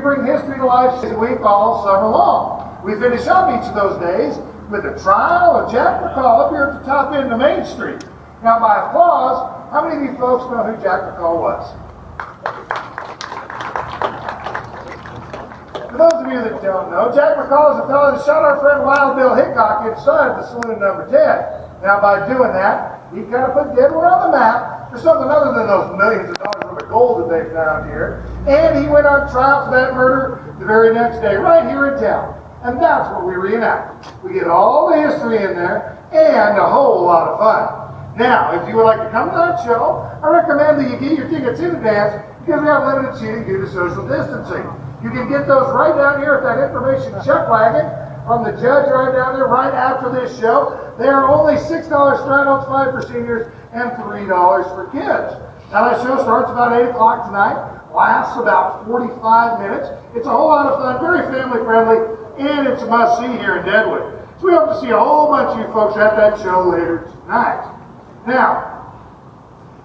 bring history to life this week all summer long. We finish up each of those days with a trial of Jack McCall up here at the top end of Main Street. Now, by applause, how many of you folks know who Jack McCall was? For those of you that don't know, Jack McCall is the fellow that shot our friend Wild Bill Hickok inside the saloon number 10. Now, by doing that, he kind of put Deadwood on the map for something other than those millions of dollars worth of gold that they found here. And he went on trial for that murder the very next day, right here in town. And that's what we reenact. We get all the history in there and a whole lot of fun. Now, if you would like to come to that show, I recommend that you get your tickets in advance because we have limited seating due to social distancing. You can get those right down here at that information check wagon from the judge right down there right after this show. They are only $6 straddles, $5 for seniors, and $3 for kids. Now that show starts about 8 o'clock tonight, lasts about 45 minutes. It's a whole lot of fun, very family friendly, and it's a must see here in Deadwood. So we hope to see a whole bunch of you folks at that show later tonight. Now,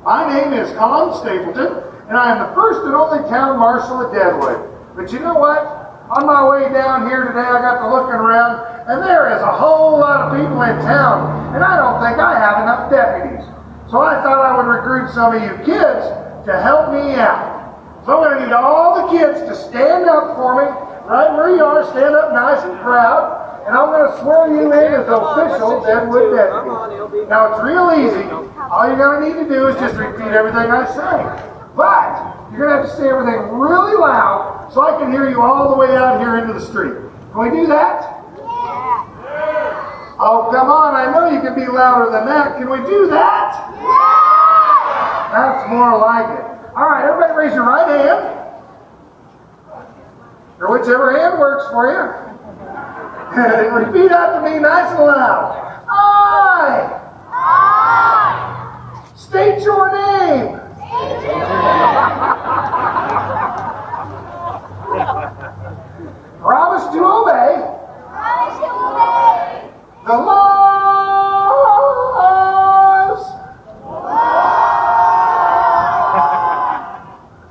my name is Colin Stapleton, and I am the first and only town marshal of Deadwood. But you know what? On my way down here today, I got to looking around, and there is a whole lot of people in town, and I don't think I have enough deputies. So I thought I would recruit some of you kids to help me out. So I'm going to need all the kids to stand up for me, right where you are, stand up nice and proud, and I'm going to swear you in as official Deadwood deputy. Now it's real easy. All you're going to need to do is just repeat everything I say. But you're going to have to say everything really loud so I can hear you all the way out here into the street. Can we do that? Yeah. Oh, come on. I know you can be louder than that. Can we do that? Yeah. That's more like it. All right, everybody raise your right hand. Or whichever hand works for you. Repeat after me nice and loud. I. State your name. Promise to obey. The laws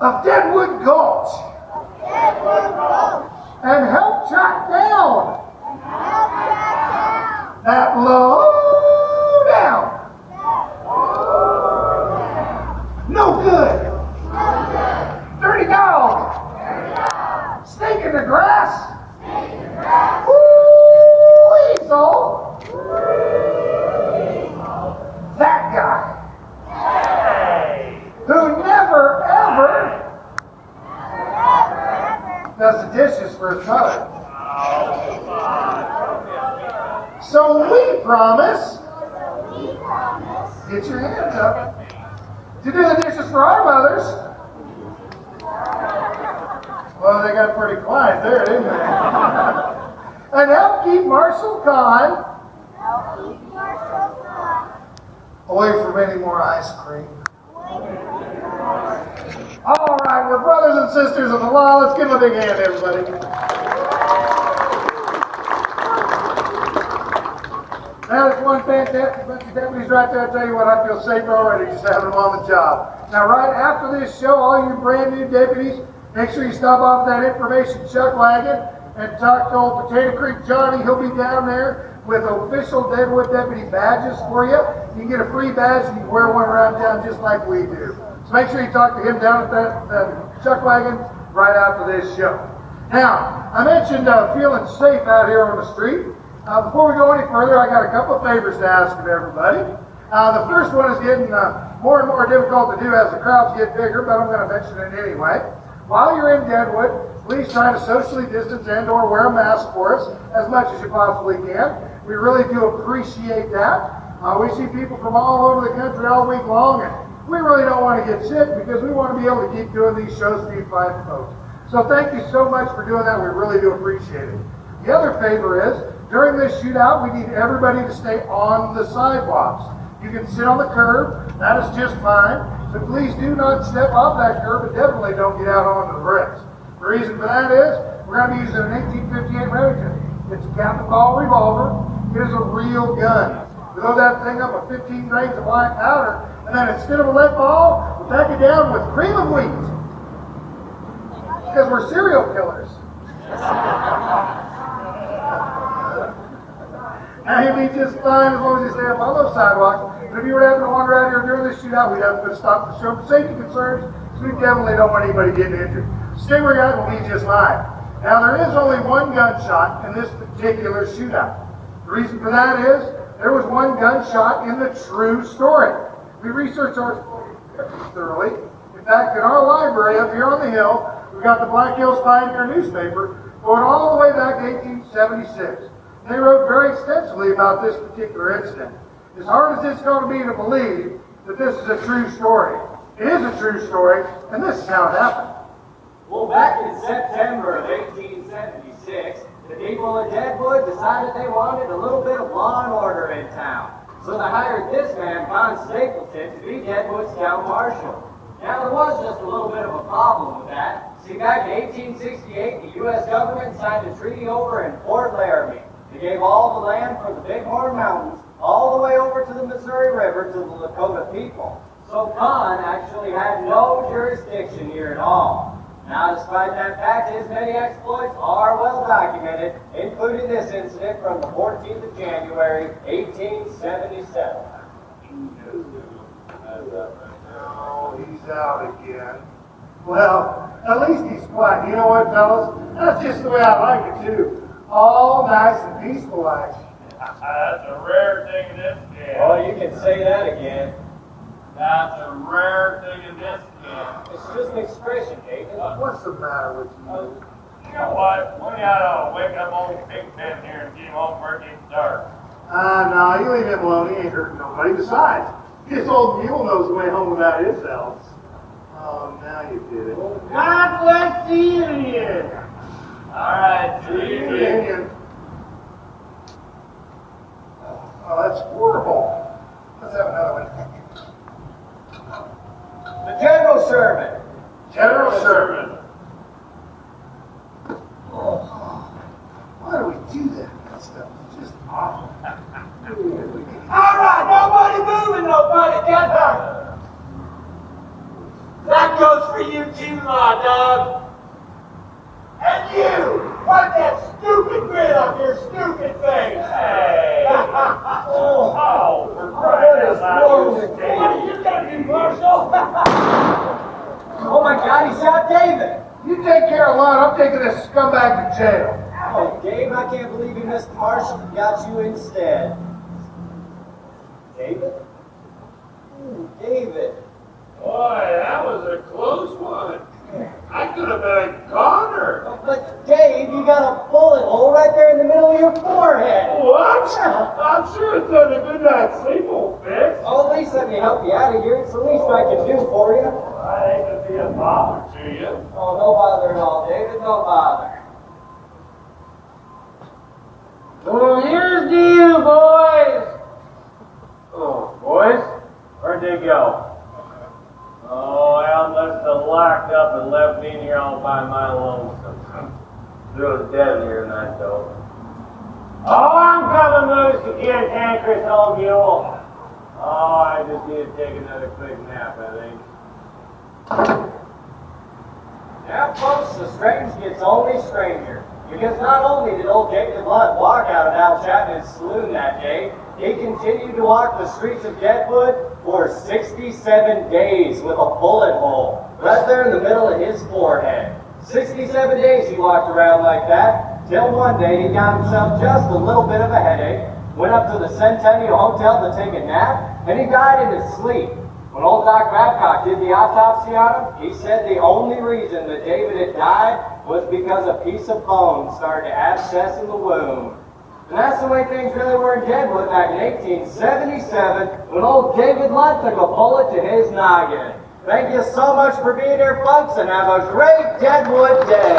of Deadwood Gulch. And help track down that low down. No good. Dirty dog. Snake in the grass. Weasel. That guy. Who never ever does the dishes for his mother. So we promise. Get your hands up. To do the dishes for our mothers. Well, they got pretty quiet there, didn't they? And help keep Marshall Kahn away from any more ice cream. All right, we're brothers and sisters of the law. Let's give them a big hand, everybody. Now, there's one fantastic bunch of deputies right there. I tell you what, I feel safer already just having them on the job. Now, right after this show, all you brand new deputies, make sure you stop off that information chuck wagon and talk to old Potato Creek Johnny. He'll be down there with official Deadwood deputy badges for you. You can get a free badge and you can wear one around town just like we do. So make sure you talk to him down at that chuck wagon right after this show. Now, I mentioned feeling safe out here on the street. Before we go any further, I got a couple of favors to ask of everybody. The first one is getting more and more difficult to do as the crowds get bigger, but I'm going to mention it anyway. While you're in Deadwood, please try to socially distance and or wear a mask for us as much as you possibly can. We really do appreciate that. We see people from all over the country all week long, and we really don't want to get sick because we want to be able to keep doing these shows for you fine folks. So thank you so much for doing that. We really do appreciate it. The other favor is, during this shootout, we need everybody to stay on the sidewalks. You can sit on the curb. That is just fine. So please do not step off that curb, but definitely don't get out onto the bricks. The reason for that is we're going to be using an 1858 Remington. It's a cap and ball revolver. It is a real gun. We load that thing up with 15 grains of black powder, and then instead of a lead ball, we pack it down with cream of wheat. Because we're serial killers. Now, he'd be just fine as long as you stay up on those sidewalks. But if you were having to wander out here during this shootout, we'd have to stop to show for safety concerns. So we definitely don't want anybody getting injured. Stingray guys will be just fine. Now, there is only one gunshot in this particular shootout. The reason for that is there was one gunshot in the true story. We researched our story very thoroughly. In fact, in our library up here on the hill, we've got the Black Hills Pioneer newspaper going all the way back to 1876. They wrote very extensively about this particular incident. As hard as it's going to be to believe that this is a true story, it is a true story, and this is how it happened. Well, back in September of 1876, the people of Deadwood decided they wanted a little bit of law and order in town. So they hired this man, 𝐿𝐴𝐚, to be Deadwood's town marshal. Now, there was just a little bit of a problem with that. See, back in 1868, the U.S. government signed a treaty over in Fort Laramie. They gave all the land from the Bighorn Mountains all the way over to the Missouri River to the Dakota people. So 𝐿𝐴𝐚 actually had no jurisdiction here at all. Now, despite that fact, his many exploits are well documented, including this incident from the 14th of January, 1877. Oh, he's out again. Well, at least he's quiet. You know what, fellas? That's just the way I like it, too. All nice and peaceful like. That's a rare thing in this game. Oh, you can say that again. That's a rare thing in this game. It's just an expression, David. What's the matter with you? You know what? We ought to wake up old Big Ben here and get him home before it gets dark. No, you leave him alone. He ain't hurting nobody. Besides, this old mule knows the way home without his elves. Oh, now you did it. God bless the Union. All right, see you again. Union. Oh, that's horrible. Let's have another one. The General Sherman. General Sherman. Oh, why do we do that? That stuff is just awful. All right, nobody moving, nobody get hurt. That goes for you too, my dog. And you, wipe that stupid grin off your stupid face. Hey. Oh, for crying out loud. what are you gonna do, Marshal? Oh my God, he shot David. You take care of Lon. I'm taking this scumbag to jail. Oh, Gabe, I can't believe you missed the marshal and got you instead. David? Ooh, David. Boy, that was a close one. I could have been a goner. Oh, but Dave, you got a bullet hole right there in the middle of your forehead. What? I'm sure it's done a good night's sleep, old bitch. Oh, at least let me help you out of here. It's the least I can do for you. I hate to be a bother to you. Oh, no bother at all, David. No bother. Well, here's to you, boys. Oh, boys? Where'd they go? Oh, well, must have locked up and left me in here all by my lonesome. Threw us dead here tonight, though. Oh, I'm coming, Moose, to get a cankerous old mule. Oh, I just need to take another quick nap, I think. Now, folks, the strange gets only stranger. Because not only did old Jacob Lunt walk out of Al Chapman's saloon that day, he continued to walk the streets of Deadwood for 67 days with a bullet hole right there in the middle of his forehead. 67 days he walked around like that, till one day he got himself just a little bit of a headache, went up to the Centennial Hotel to take a nap, and he died in his sleep. When old Doc Babcock did the autopsy on him, he said the only reason that David had died was because a piece of bone started to abscess in the womb. And that's the way things really were in Deadwood back in 1877 when old David Lunt took a bullet to his noggin. Thank you so much for being here, folks, and have a great Deadwood day.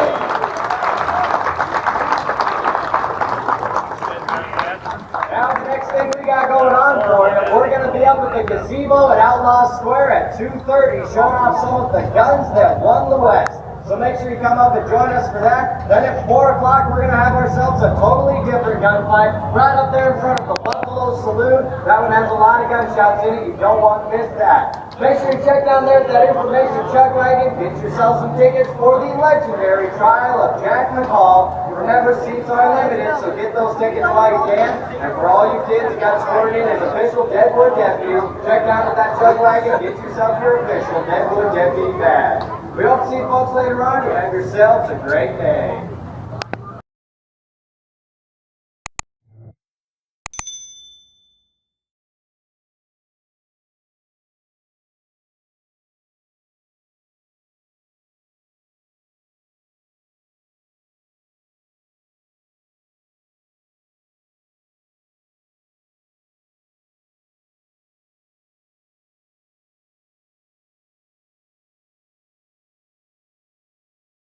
Now, the next thing we got going on for you, we're going to be up at the gazebo at Outlaw Square at 2:30, showing off some of the guns that won the West. So make sure you come up and join us for that. Then at 4 o'clock, we're going to have ourselves a totally different gunfight right up there in front of the Buffalo Buffalo Saloon. That one has a lot of gunshots in it. You don't want to miss that. Make sure you check down there at that information chuck wagon. Get yourself some tickets for the legendary trial of Jack McCall. Remember, seats are limited, so get those tickets while you can. And for all you kids who got sworn in as official Deadwood deputies, check down at that chuck wagon. Get yourself your official Deadwood deputy badge. We hope to see you folks later on. You have yourselves a great day.